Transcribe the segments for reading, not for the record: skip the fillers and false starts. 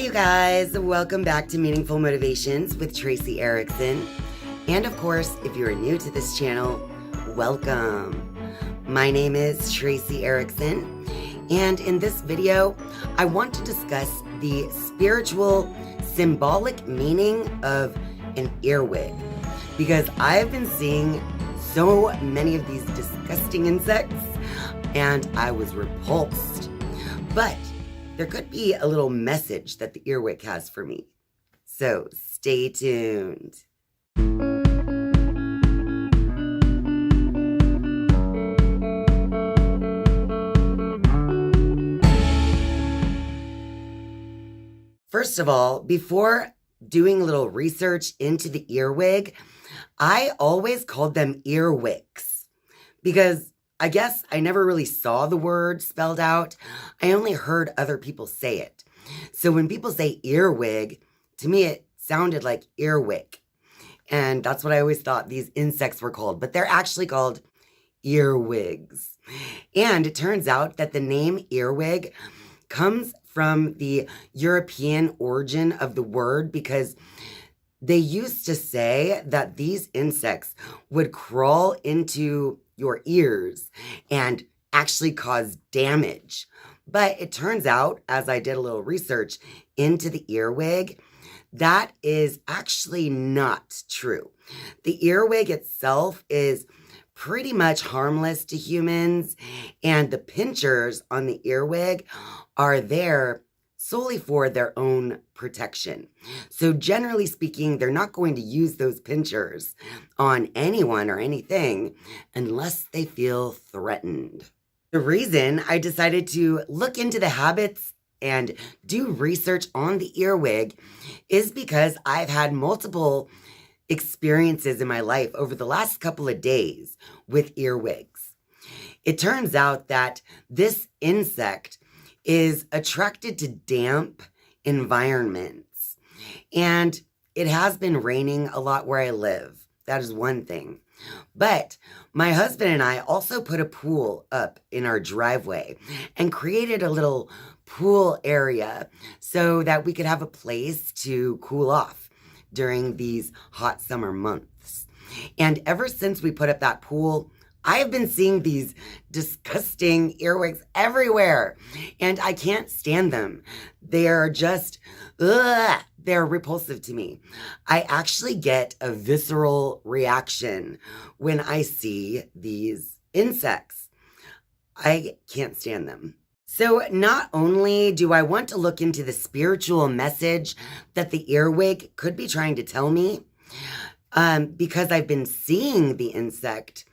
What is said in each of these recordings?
you guys, welcome back to Meaningful Motivations with Tracy Erickson. And of course, if you're new to this channel, welcome. My name is Tracy Erickson, and in this video, I want to discuss the spiritual, symbolic meaning of an earwig, because I've been seeing so many of these disgusting insects, and I was repulsed. But there could be a little message that the earwig has for me. So stay tuned. First of all, before doing a little research into the earwig, I always called them earwigs because I guess I never really saw the word spelled out. I only heard other people say it. So when people say earwig, to me it sounded like earwig. And that's what I always thought these insects were called. But they're actually called earwigs. And it turns out that the name earwig comes from the European origin of the word, because they used to say that these insects would crawl into your ears and actually cause damage. But it turns out, as I did a little research into the earwig, that is actually not true. The earwig itself is pretty much harmless to humans, and the pinchers on the earwig are there solely for their own protection. So generally speaking, they're not going to use those pinchers on anyone or anything unless they feel threatened. The reason I decided to look into the habits and do research on the earwig is because I've had multiple experiences in my life over the last couple of days with earwigs. It turns out that this insect is attracted to damp environments. And it has been raining a lot where I live. That is one thing. But my husband and I also put a pool up in our driveway and created a little pool area so that we could have a place to cool off during these hot summer months. And ever since we put up that pool, I have been seeing these disgusting earwigs everywhere, and I can't stand them. They are just, they're repulsive to me. I actually get a visceral reaction when I see these insects. I can't stand them. So not only do I want to look into the spiritual message that the earwig could be trying to tell me, because I've been seeing the insect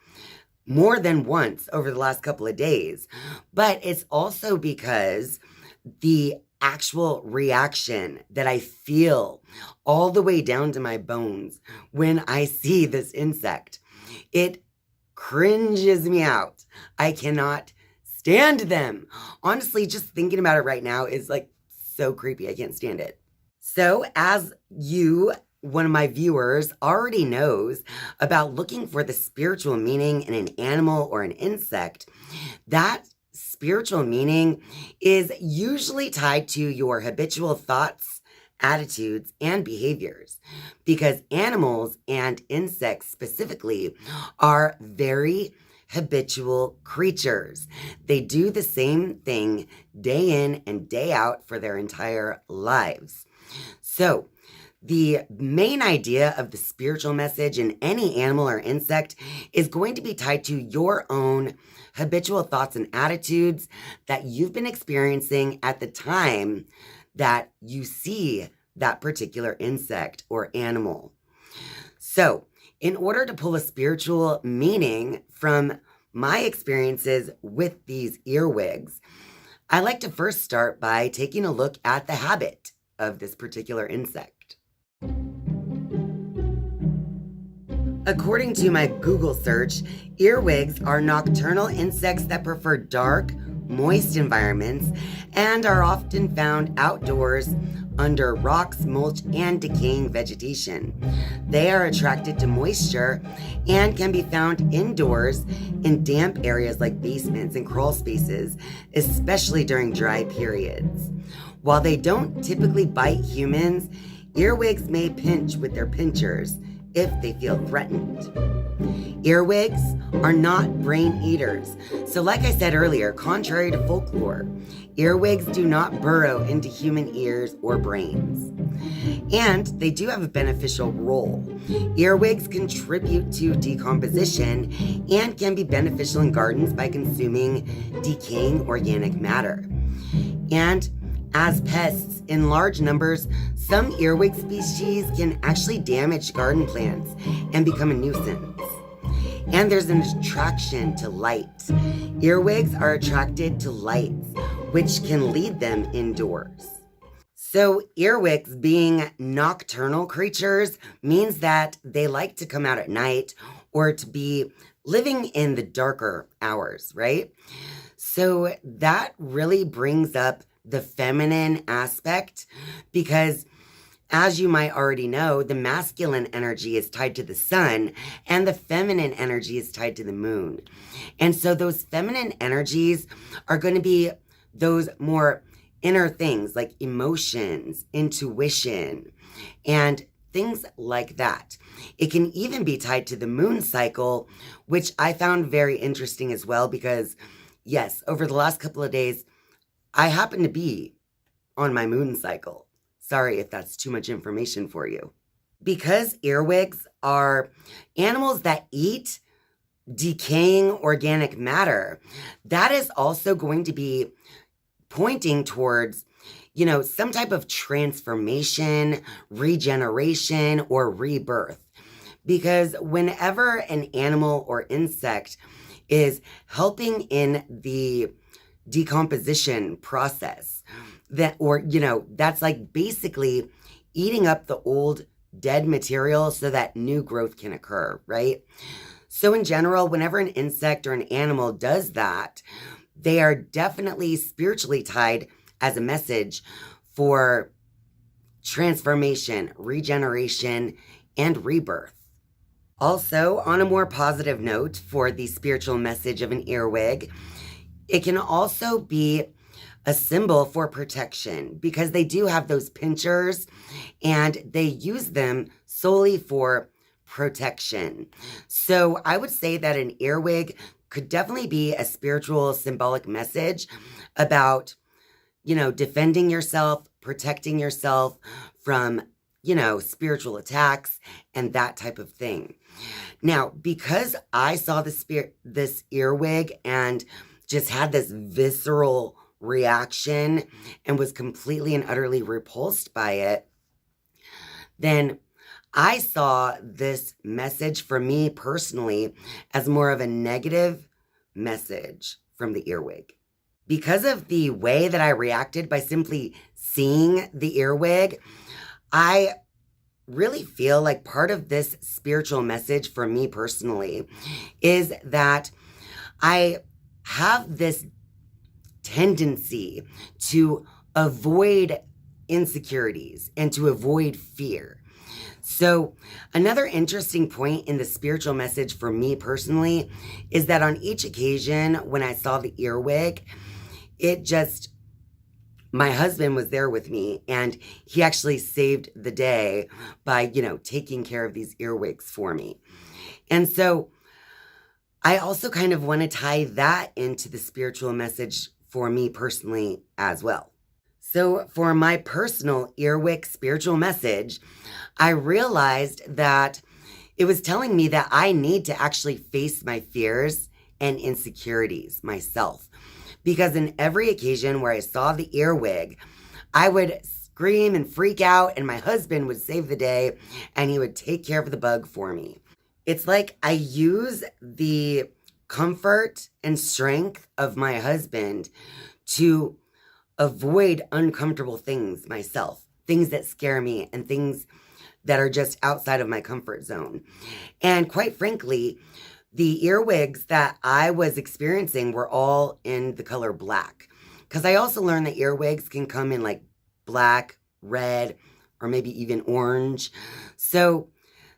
more than once over the last couple of days, but it's also because the actual reaction that I feel all the way down to my bones when I see this insect, it cringes me out. I cannot stand them. Honestly, just thinking about it right now is like so creepy. I can't stand it. So as one of my viewers already knows about looking for the spiritual meaning in an animal or an insect, that spiritual meaning is usually tied to your habitual thoughts, attitudes, and behaviors, because animals and insects specifically are very habitual creatures. They do the same thing day in and day out for their entire lives. So the main idea of the spiritual message in any animal or insect is going to be tied to your own habitual thoughts and attitudes that you've been experiencing at the time that you see that particular insect or animal. So, in order to pull a spiritual meaning from my experiences with these earwigs, I like to first start by taking a look at the habit of this particular insect. According to my Google search, earwigs are nocturnal insects that prefer dark, moist environments and are often found outdoors under rocks, mulch, and decaying vegetation. They are attracted to moisture and can be found indoors in damp areas like basements and crawl spaces, especially during dry periods. While they don't typically bite humans, earwigs may pinch with their pinchers if they feel threatened. Earwigs are not brain eaters. So like I said earlier, contrary to folklore, earwigs do not burrow into human ears or brains. And they do have a beneficial role. Earwigs contribute to decomposition and can be beneficial in gardens by consuming decaying organic matter. And as pests in large numbers, some earwig species can actually damage garden plants and become a nuisance. And there's an attraction to light. Earwigs are attracted to lights, which can lead them indoors. So earwigs being nocturnal creatures means that they like to come out at night or to be living in the darker hours, right? So that really brings up the feminine aspect because, as you might already know, the masculine energy is tied to the sun and the feminine energy is tied to the moon. And so those feminine energies are going to be those more inner things like emotions, intuition, and things like that. It can even be tied to the moon cycle, which I found very interesting as well because, yes, over the last couple of days, I happen to be on my moon cycle. Sorry if that's too much information for you. Because earwigs are animals that eat decaying organic matter, that is also going to be pointing towards, some type of transformation, regeneration, or rebirth. Because whenever an animal or insect is helping in the decomposition process, that's like basically eating up the old dead material so that new growth can occur, right? So in general, whenever an insect or an animal does that, they are definitely spiritually tied as a message for transformation, regeneration, and rebirth. Also, on a more positive note for the spiritual message of an earwig, it can also be a symbol for protection because they do have those pinchers and they use them solely for protection. So I would say that an earwig could definitely be a spiritual symbolic message about, defending yourself, protecting yourself from, spiritual attacks and that type of thing. Now, because I saw this earwig and just had this visceral reaction and was completely and utterly repulsed by it, then I saw this message for me personally as more of a negative message from the earwig. Because of the way that I reacted by simply seeing the earwig, I really feel like part of this spiritual message for me personally is that I have this tendency to avoid insecurities and to avoid fear. So another interesting point in the spiritual message for me personally is that on each occasion when I saw the earwig, my husband was there with me and he actually saved the day by, taking care of these earwigs for me. And so I also kind of want to tie that into the spiritual message for me personally as well. So for my personal earwig spiritual message, I realized that it was telling me that I need to actually face my fears and insecurities myself. Because in every occasion where I saw the earwig, I would scream and freak out and my husband would save the day and he would take care of the bug for me. It's like I use the comfort and strength of my husband to avoid uncomfortable things myself, things that scare me and things that are just outside of my comfort zone. And quite frankly, the earwigs that I was experiencing were all in the color black. Because I also learned that earwigs can come in like black, red, or maybe even orange. So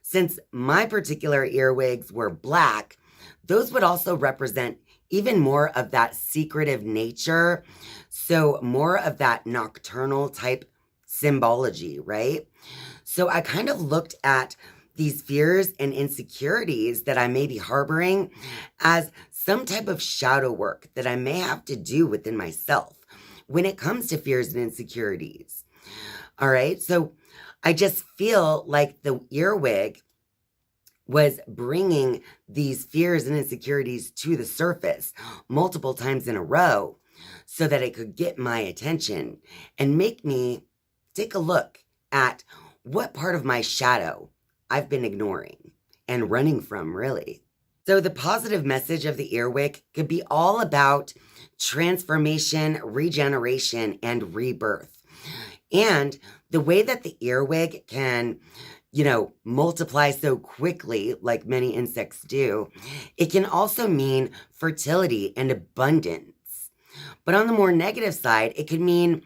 since my particular earwigs were black, those would also represent even more of that secretive nature. So more of that nocturnal type symbology, right? So I kind of looked at these fears and insecurities that I may be harboring as some type of shadow work that I may have to do within myself when it comes to fears and insecurities. All right. So I just feel like the earwig was bringing these fears and insecurities to the surface multiple times in a row so that it could get my attention and make me take a look at what part of my shadow I've been ignoring and running from, really. So the positive message of the earwig could be all about transformation, regeneration, and rebirth. And the way that the earwig can, multiply so quickly, like many insects do, it can also mean fertility and abundance. But on the more negative side, it could mean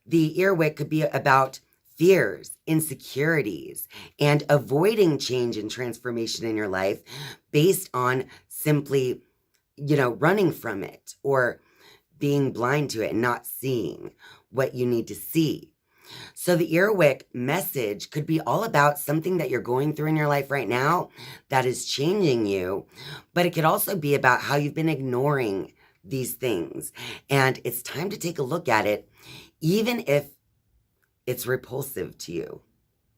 the earwig could be about fears, insecurities, and avoiding change and transformation in your life based on simply, running from it or being blind to it and not seeing what you need to see. So the earwig message could be all about something that you're going through in your life right now that is changing you, but it could also be about how you've been ignoring these things. And it's time to take a look at it, even if it's repulsive to you.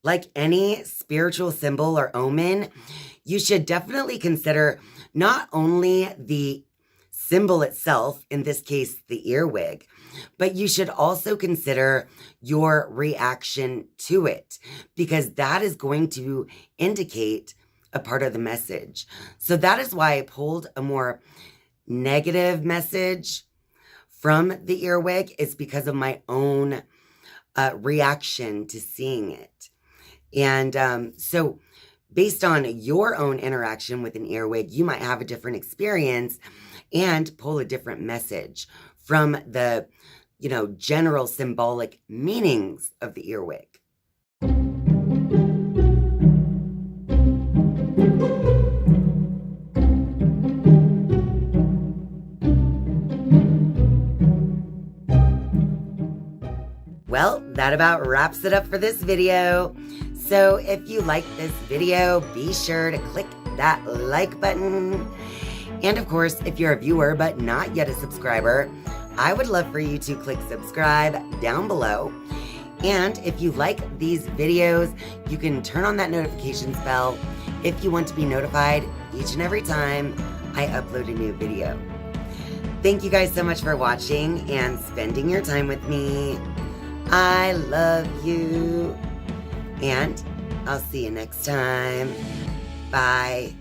Like any spiritual symbol or omen, you should definitely consider not only the symbol itself, in this case, the earwig, but you should also consider your reaction to it, because that is going to indicate a part of the message. So that is why I pulled a more negative message from the earwig, is because of my own reaction to seeing it. And so based on your own interaction with an earwig, you might have a different experience and pull a different message from the, general symbolic meanings of the earwig. Well, that about wraps it up for this video. So if you like this video, be sure to click that like button. And of course, if you're a viewer but not yet a subscriber, I would love for you to click subscribe down below. And if you like these videos, you can turn on that notifications bell if you want to be notified each and every time I upload a new video. Thank you guys so much for watching and spending your time with me. I love you. And I'll see you next time. Bye.